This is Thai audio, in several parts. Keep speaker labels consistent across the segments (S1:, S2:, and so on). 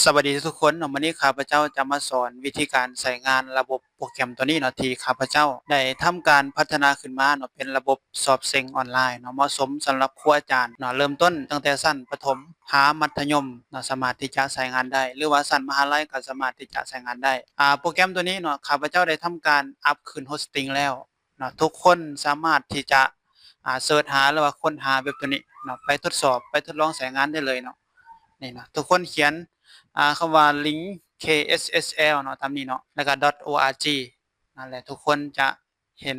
S1: สวัสดีทุกคนเนาะวันนี้ข้าพเจ้าจะมาสอนวิธีการใช้งานระบบโปรแกรมตัวนี้เนาะที่ข้าพเจ้าได้ทำการพัฒนาขึ้นมาเนาะเป็นระบบสอบเซ็งออนไลน์เนาะเหมาะสมสำหรับครูอาจารย์เนาะเริ่มต้นตั้งแต่ชั้นประถมหามัธยมเนาะสามารถที่จะใช้งานได้หรือว่าชั้นมหาลัยก็สามารถที่จะใช้งานได้โปรแกรมตัวนี้เนาะข้าพเจ้าได้ทำการอัปขึ้นโฮสติงแล้วเนาะทุกคนสามารถที่จะเสิร์ชหาหรือว่าค้นหาเว็บตัวนี้เนาะไปทดสอบไปทดลองใช้งานได้เลยเนาะนี่เนาะทุกคนเขียนคำว่า link KSSL เนาะตามนี้เนาะแล้วก็ .org นั่นแหละทุกคนจะเห็น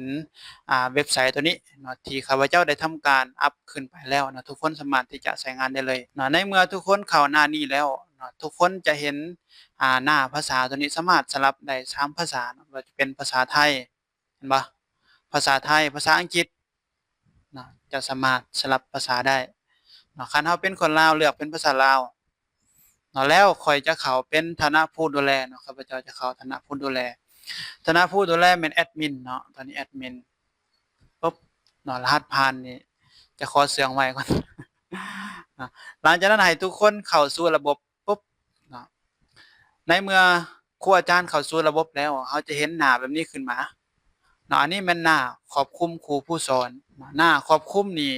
S1: เว็บไซต์ตัวนี้เนาะที่ข้าพเจ้าได้ทำการอัปขึ้นไปแล้วเนาะทุกคนสามารถที่จะใช้งานได้เลยเนาะในเมื่อทุกคนเข้าหน้านี้แล้วเนาะทุกคนจะเห็นหน้าภาษาตัวนี้สามารถสลับได้3ภาษาเนาะว่าจะเป็นภาษาไทยเห็นบ่ภาษาไทยภาษาอังกฤษเนาะจะสามารถสลับภาษาได้เนาะคันเฮาเป็นคนลาวเลือกเป็นภาษาลาวเนาะแล้วข้อยจะเข้าเป็นฐานะผู้ดูแลเนาะข้าพเจ้าจะเข้าฐานะผู้ดูแลฐานะผู้ดูแลเป็นแอดมินเนาะตอนนี้แอดมินปุ๊บเนาะรหัสผ่านนี่จะขอเสื่องไว้ก่อนหลังจากนั้นให้ทุกคนเข้าสู่ระบบปุ๊บเนาะในเมื่อครูอาจารย์เข้าสู่ระบบแล้วเขาจะเห็นหน้าแบบนี้ขึ้นมาเนาะอันนี้แม่นหน้าครอบคลุมครูผู้สอนหน้าครอบคลุมนี่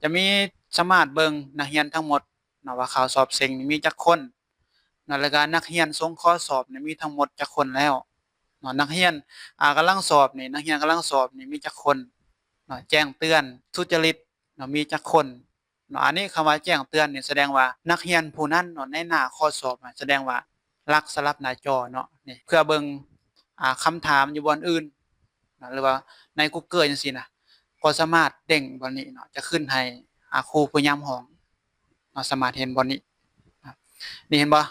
S1: จะมีสามารถเบิ่งนักเรียนทั้งหมดเนาะว่าเขาสอบเซ็งนี่มีจักคนเนาะแล้วก็นักเรียนส่งข้อสอบนี่มีทั้งหมดจักคนแล้วเนาะนักเรียนกำลังสอบนี่นักเรียนกำลังสอบนี่มีจักคนเนาะแจ้งเตือนทุจริตเนาะมีจักคนเนาะอันนี้คำว่าแจ้งเตือนนี่แสดงว่านักเรียนผู้นั้นเนาะในหน้าข้อสอบแสดงว่าลักสลับหน้าจอเนาะนี่เพื่อเบิ่งคำถามอยู่บนอื่นหรือว่าใน Google จังซี่นะก็สามารถเด้งบนนี้เนาะจะขึ้นให้ครูผู้ยามห้องเนาะสามารถเห็นบนนี้นี่เห็นบ่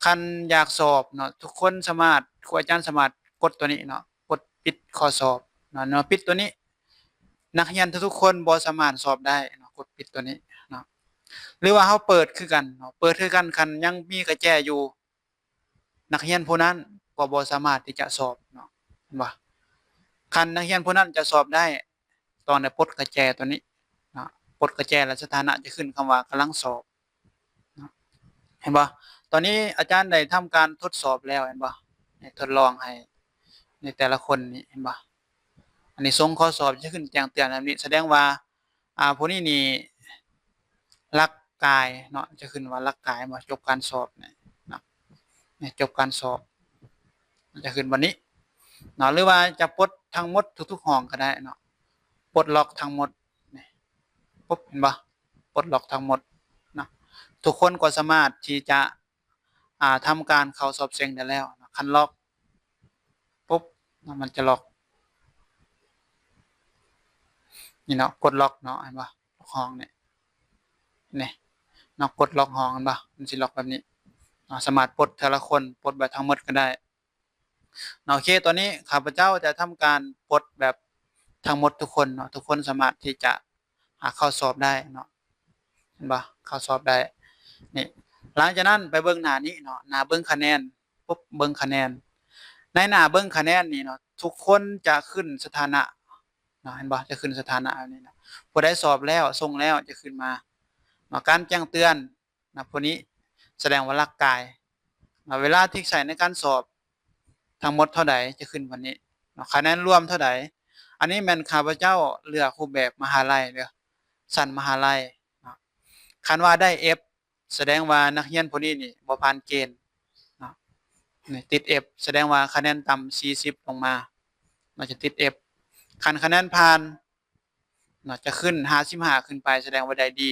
S1: คันอยากสอบเนาะทุกคนสามารถครูอาจารย์สามารถกดตัวนี้เนาะกดปิดข้อสอบเนาะปิดตัวนี้นักเรียนทุกๆคนบ่สามารถสอบได้เนาะกดปิดตัวนี้เนาะหรือว่าเฮาเปิดคือกันเนาะเปิดคือกันคันยังมีกระแจอยู่นักเรียนผู้นั้นก็บ่สามารถที่จะสอบเนาะเห็นบ่คันนักเรียนผู้นั้นจะสอบได้ต้องได้ปลดกระแจตัวนี้เนาะปลดกระแจแล้วสถานะจะขึ้นคำว่ากำลังสอบเนาะเห็นบ่ตอนนี้อาจารย์ได้ทำการทดสอบแล้วเห็นบ่ทดลองให้ในแต่ละคนนี่เห็นบ่อันนี้ส่งข้อสอบจะขึ้นแจ้งเตือนแบบนี้แสดงว่าผู้นี้นี่รักกายเนาะจะขึ้นว่ารักกายบ่จบการสอบเนี่ยเนาะนี่จบการสอบจะขึ้นวันนี้เนาะหรือว่าจะปลดทั้งหมดทุกๆห้องก็ได้เนาะปลดล็อกทั้งหมดนี่ปุ๊บเห็นบ่ปลดล็อกทั้งหมดเนาะทุกคนก็สามารถที่จะทำการเข้าสอบเซ็งได้แล้วคันล็อกปุ๊บมันจะล็อกนี่เนาะกดล็อกเนาะเห็นบ่ล็อกห้องเนี่ยนี่เนาะกดล็อกห้องเห็นบ่มันสิล็อกแบบนี้สามารถปลดแต่ละคนปลดแบบทั้งหมดก็ได้โอเคตอนนี้ข้าพเจ้าจะทำการปลดแบบทั้งหมดทุกคนเนาะทุกคนสามารถที่จะเข้าสอบได้เนาะเห็นบ่เข้าสอบได้นี่หลังจากนั้นไปเบิ่งหน้านี้เนาะหน้าเบิ่งคะแนนปุ๊บเบิ่งคะแนนในหน้าเบิ่งคะแนนนี่เนาะทุกคนจะขึ้นสถานะเนาะเห็นบ่จะขึ้นสถานะอันนี้นะผู้ใดสอบแล้วส่งแล้วจะขึ้นมาเนาะการแจ้งเตือนนะพวกนี้แสดงว่ารักกายเวลาที่ใช้ในการสอบทั้งหมดเท่าใดจะขึ้นวันนี้เนาะคะแนนรวมเท่าใดอันนี้แม่นข้าพเจ้าเลือกรูปแบบมหาลัยเด้อชั้นมหาลัยเนาะคันว่าได้ F แสดงว่านักเรียนผู้นี้นี่บ่ผ่านเกณฑ์เนาะนี่ติด F แสดงว่าคะแนนต่ำ40ลงมาเนาะจะติด F คันคะแนนผ่านเนาะจะขึ้น55ขึ้นไปแสดงว่าได้ดี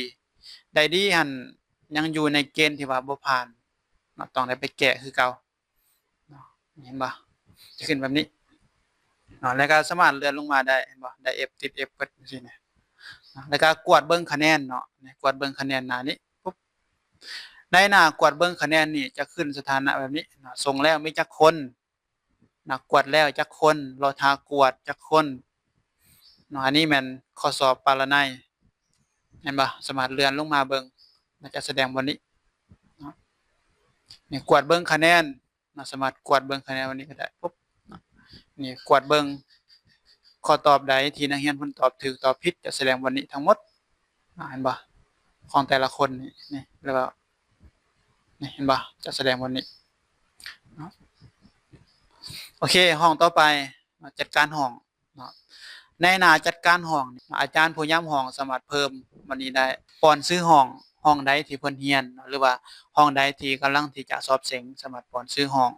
S1: ได้ดีหั่นยังอยู่ในเกณฑ์ที่ว่าบ่ผ่านเนาะต้องได้ไปแก้คือเก่าเนาะเห็นบ่จะขึ้นแบบนี้เนาะแล้วก็สามารถเลื่อนลงมาได้เห็นบ่ได้ F ติด F เบิดจังซี่นะแล้วก็กวาดเบิ่งคะแนนเนาะกวาดเบิ่งคะแนนหน้านี้ปุ๊บในหน้ากวาดเบิ่งคะแนนนี่จะขึ้นสถานะแบบนี้เนาะส่งแล้วมีจักคนนะกวาดแล้วจักคนรอท่ากวาดจักคนเนาะอันนี้แม่นข้อสอบปารนัยเห็นบ่สามารถเลื่อนลงมาเบิ่งมันจะแสดงบนนี้เนาะนี่กวาดเบิ่งคะแนนเนาะสามารถกวาดเบิ่งคะแนนวันนี้ก็ได้ปุ๊บนี่กวาดเบิ่งข้อตอบใดที่นักเรียนเพิ่นตอบถูกตอบผิดจะแสดงบนนี้ทั้งหมดเห็นบ่ของแต่ละคนนี่แล้วก็ นี่เห็นบ่จะแสดงวันนี้เนาะโอเคห้องต่อไปจัดการห้องเนาะในหน้าจัดการห้องอาจารย์ผู้ย้ำห้องสามารถเพิ่มวันนี้ได้ก่อนซื้อห้องใดที่เพิ่นเรียนหรือว่าห้องใดที่กำลังที่จะสอบเส็งสามารถก่อนซื้อห้อง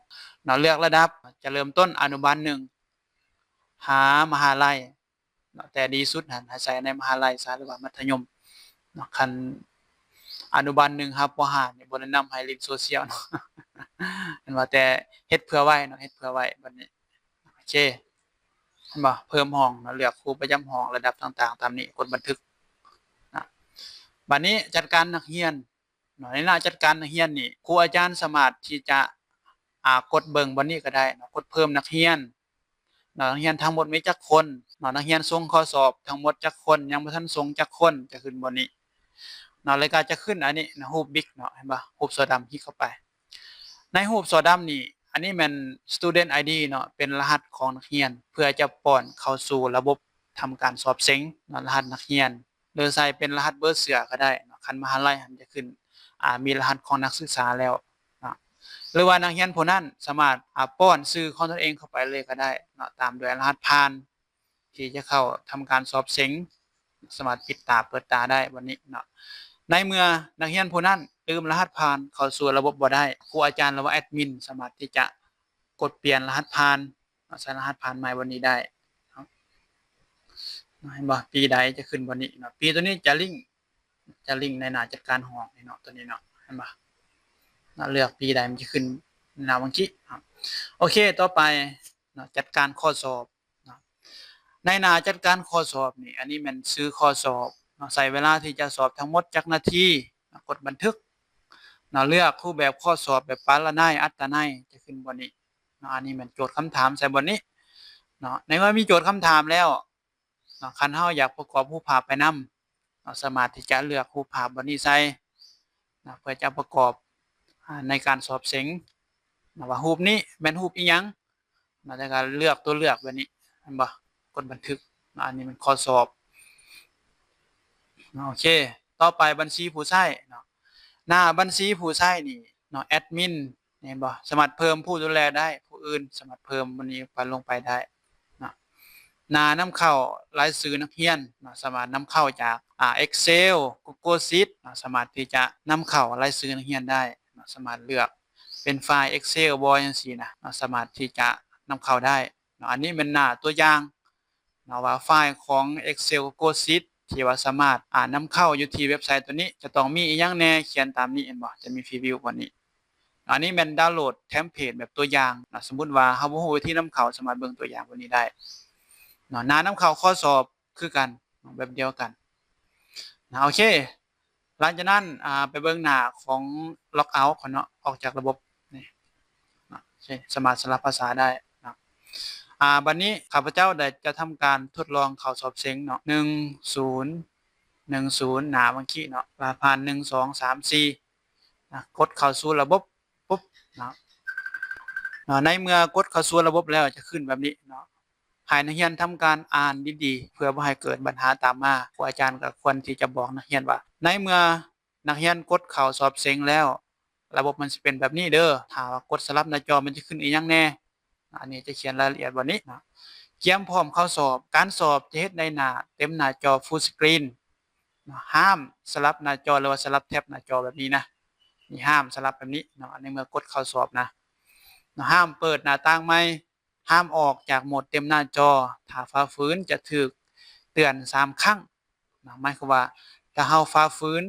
S1: เนาะเลือกระดับจะเริ่มต้นอนุบาล1หามหาลัยเนาะแต่ดีสุดหั่นให้ใส่ในมหาลัยซะหรือว่ามัธยมเนาะคันอนุบาล1ครับปห้านี่บ่แนะนำให้เล่นโซเชียลเนาะเห็นว่าแต่เฮ็ดเพื่อไว้เนาะเฮ็ดเพื่อไว้บัดนี้โอเคเห็นบ่เพิ่มห้องเนาะเลือกครูประจำห้องระดับต่างๆตามนี้กดบันทึกนะบัดนี้จัดการนักเรียนเนาะในหน้าจัดการนักเรียนนี่ครูอาจารย์สามารถที่จะกดเบิ่งบัดนี้ก็ได้เนาะกดเพิ่มนักเรียนเนาะนักเรียนทั้งหมดมีจักคนเนาะนักเรียนส่งข้อสอบทั้งหมดจักคนยังบ่ทันส่งจักคนจะขึ้นบนนี้เนาะแล้วก็จะขึ้นอันนี้นะรูปบิ๊กเนาะเห็นบ่รูปเสือดำคลิกเข้าไปในรูปเสือดำนี่อันนี้แม่น Student ID เนาะเป็นรหัสของนักเรียนเพื่อจะป้อนเข้าสู่ระบบทำการสอบเส็งเนาะรหัสนักเรียนหรือใส่เป็นรหัสเบอร์เสือก็ได้เนาะคันมหาลัยหันจะขึ้นมีรหัสของนักศึกษาแล้วเนาะหรือว่านักเรียนผู้นั้นสามารถป้อนชื่อของตนเองเข้าไปเลยก็ได้เนาะตามด้วยรหัสผ่านที่จะเข้าทำการสอบเส็งสามารถปิดตาเปิดตาได้วันนี้เนาะในเมื่อนักเรียนผู้นั้นลืมรหัสผ่านเข้าสู่ระบบบ่ได้ครูอาจารย์หรือว่าแอดมินสามารถที่จะกดเปลี่ยนรหัสผ่านใส่รหัสผ่านใหม่วันนี้ได้เนาะเห็นบ่ปีใดจะขึ้นวันนี้เนาะปีตัวนี้จะลิงก์ในหน้าจัดการห้องนี่เนาะตัวนี้เนาะเห็นบ่เลือกปีใดมันจะขึ้นหน้าบัญชีครับโอเคต่อไปเนาะจัดการข้อสอบเนาะในหน้าจัดการข้อสอบนี่อันนี้มันซื้อข้อสอบเนาะใส่เวลาที่จะสอบทั้งหมดจักนาทีกดบันทึกเนาะเลือกรูปแบบข้อสอบแบบปารนัยอัตนัยจะขึ้นบนนี้เนาะอันนี้มันโจทย์คำถามใส่บนนี้เนาะในเมื่อมีโจทย์คำถามแล้วเนาะคันเฮาอยากประกอบรูปภาพไปนำเนาะสามารถที่จะเลือกรูปภาพบนนี้ใส่เนาะเพื่อจะประกอบในการสอบเส็งนะว่ารูปนี้แม่นรูปอีหยังนะในการเลือกตัวเลือกแบบนี้เห็นบ่กดบันทึกอันนี้มันข้อสอบโอเคต่อไปบัญชีผู้ใช้เนาะหน้าบัญชีผู้ใช้นี่เนาะแอดมินเห็นบ่สามารถเพิ่มผู้ดูแลได้ผู้อื่นสามารถเพิ่มวันนี้ลงไปได้เนาะหน้านำเข้ารายชื่อนักเรียนเนาะสามารถนำเข้าจากExcel Google Sheet เนาะสามารถที่จะนำเข้ารายชื่อนักเรียนได้เนาะสามารถเลือกเป็นไฟล์ Excel บ่จังซี่นะเนาะสามารถที่จะนำเข้าได้เนาะอันนี้เป็นหน้าตัวอย่างเนาะว่าไฟล์ของ Excel Google Sheet ที่ว่าสามารถนำเข้าอยู่ที่เว็บไซต์ตัวนี้จะต้องมีอีหยังแหน่เขียนตามนี้เห็นบ่จะมีพรีวิวกว่านี้อันนี้แม่นดาวน์โหลดเทมเพลตแบบตัวอย่างนะสมมุติว่าเฮาบ่ฮู้วิธีนำเข้าสามารถเบิ่งตัวอย่างพวกนี้ได้เนาะหน้านำเข้าข้อสอบคือกันแบบเดียวกันนะโอเคหลังจากนั้นไปเบิ่งหน้าของล็อกเอาต์ก่อนเนาะออกจากระบบนี่นะสามารถสลับภาษาได้นะบัดนี้ข้าพเจ้าได้จะทำการทดลองเข้าสอบเส็งเนาะ10หน้าบัญชีเนาะผ่าน1 2 3 4นะกดเข้าสู่ระบบปุ๊บเนาะในเมื่อกดเข้าสู่ระบบแล้วจะขึ้นแบบนี้เนาะให้นักเรียนทำการอ่านดีๆเพื่อบ่ให้เกิดปัญหาตามมาครูอาจารย์ก็ควรที่จะบอกนักเรียนว่าในเมื่อนักเรียนกดเข้าสอบเส็งแล้วระบบมันสิเป็นแบบนี้เด้อถ้าว่ากดสลับหน้าจอมันจะขึ้นอีหยังแน่อันนี้จะเขียนรายละเอียดวันนี้นะเตรียมพร้อมเข้าสอบการสอบจะเฮ็ดในหน้าเต็มหน้าจอ Full Screen ห้ามสลับหน้าจอหรือว่าสลับแท็บหน้าจอแบบนี้นะนี่ห้ามสลับแบบนี้เนาะในเมื่อกดเข้าสอบนะห้ามเปิดหน้าต่างใหม่ห้ามออกจากโหมดเต็มหน้าจอถ้าฝ่าฝืนจะถูกเตือน3ครั้งหมายความว่าถ้าเฮาฝ่าฝืน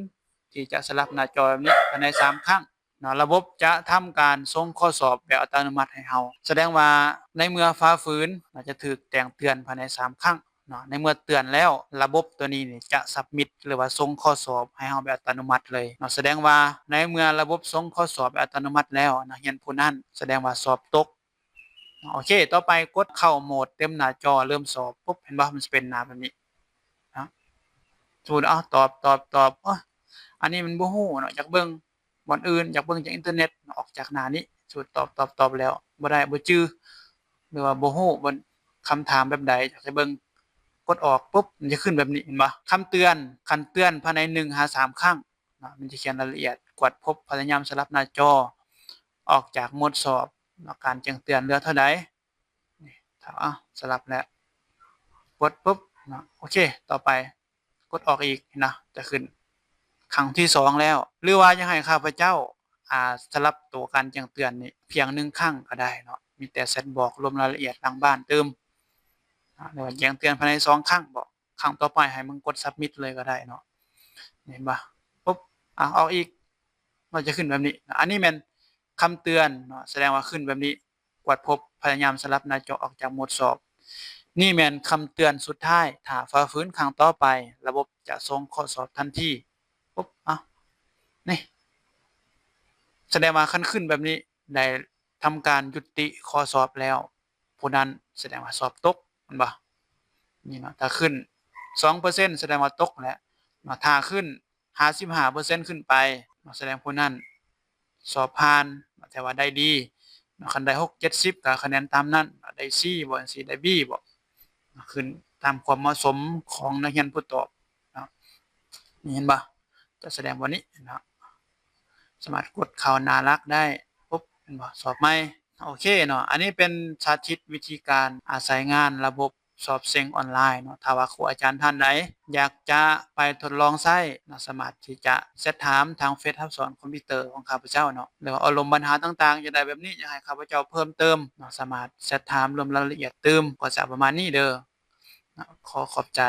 S1: ที่จะสลับหน้าจอแบบนี้ภายใน3ครั้งระบบจะทำการส่งข้อสอบแบบอัตโนมัติให้เฮาแสดงว่าในเมื่อฝ่าฝืนจะถูกแจ้งเตือนภายใน3ครั้งในเมื่อเตือนแล้วระบบตัวนี้นี่จะซับมิตหรือว่าส่งข้อสอบให้เฮาแบบอัตโนมัติเลยแสดงว่าในเมื่อระบบส่งข้อสอบแบบอัตโนมัติแล้วนักเรียนผู้นั้นแสดงว่าสอบตกโอเคต่อไปกดเข้าโหมดเต็มหน้าจอเริ่มสอบปุ๊บเห็นบ่มันจะเป็นหน้าแบบนี้นะสมมุติตอบอันนี้มันบ่ฮู้เนาะอยากเบิ่งบ่อนอื่นอยากเบิ่งจากอินเทอร์เน็ตออกจากหน้านี้สมมุติตอบแล้วบ่ได้บ่จื้อหรือว่าบ่ฮู้บ่คำถามแบบใดอยากให้เบิ่งกดออกปุ๊บมันจะขึ้นแบบนี้เห็นบ่คำเตือนคันเตือนภายใน1 หา 3 ครั้งมันจะเขียนรายละเอียด กดพบพยายามสลับหน้าจอออกจากโหมดสอบการแจ้งเตือนเหลือเท่าใดนี่ถ้าสลับแล้วกดปุ๊บโอเคต่อไปกดออกอีกนะจะขึ้นครั้งที่2แล้วหรือว่ายังให้ข้าพเจ้าสลับตัวการแจ้งเตือนนี่เพียง1ครั้งก็ได้เนาะมีแต่เซตบอกรวมรายละเอียดหลังบ้านเติมหรือว่าแจ้งเตือนภายใน2ครั้งบอกครั้งต่อไปให้มึงกด submit เลยก็ได้เนาะเห็นบ่ปุ๊บออกอีกมันจะขึ้นแบบนี้อันนี้แม่นคำเตือนเนาะแสดงว่าขึ้นแบบนี้กดพบพยายามสลับหน้าจอออกจากโหมดสอบนี่แม่นคำเตือนสุดท้ายถ้าฝ่าฝืนครั้งต่อไประบบจะส่งข้อสอบทันทีปุ๊บนี่แสดงว่าคันขึ้นแบบนี้ได้ทำการยุติข้อสอบแล้วผู้นั้นแสดงว่าสอบตกแม่นบ่นี่เนาะถ้าขึ้น 2% แสดงว่าตกแล้วถ้าขึ้น 55% ขึ้นไปแสดงผู้นั้นสอบผ่านแต่ว่าได้ดีคันได้6 70ก็คะแนนตามนั้นได้ C บ่จังซี่ได้ B บ่ขึ้นตามความเหมาะสมของนักเรียนผู้ตอบนี่เห็นบ่จะแสดงว่านี้นะสามารถกดเข้าหน้าหลักได้ปุ๊บเห็นบ่สอบใหม่โอเคเนาะอันนี้เป็นสาธิตวิธีการใช้งานระบบสอบเซ็งออนไลน์เนาะถ้าว่าครูอาจารย์ท่านใดอยากจะไปทดลองใช้สามารถที่จะเซตถามทางเฟซทับสอนคอมพิวเตอร์ของข้าพเจ้าเนาะหรือว่าอารมณ์ปัญหาต่างๆจะได้แบบนี้อยากให้ข้าพเจ้าเพิ่มเติมสามารถเซตถามรวมรายละเอียดเติมก็จะประมาณนี้เด้อขอขอบใจ